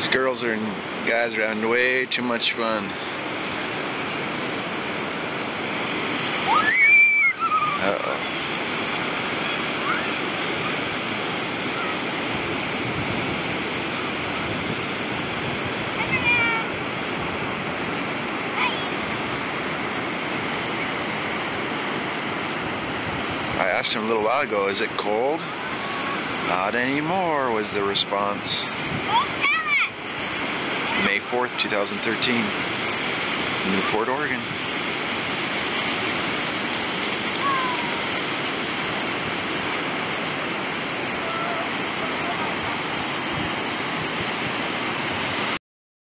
These girls and guys are having way too much fun. Uh-oh. I asked him a little while ago, is it cold? Not anymore, was the response. May 4th, 2013, Newport, Oregon.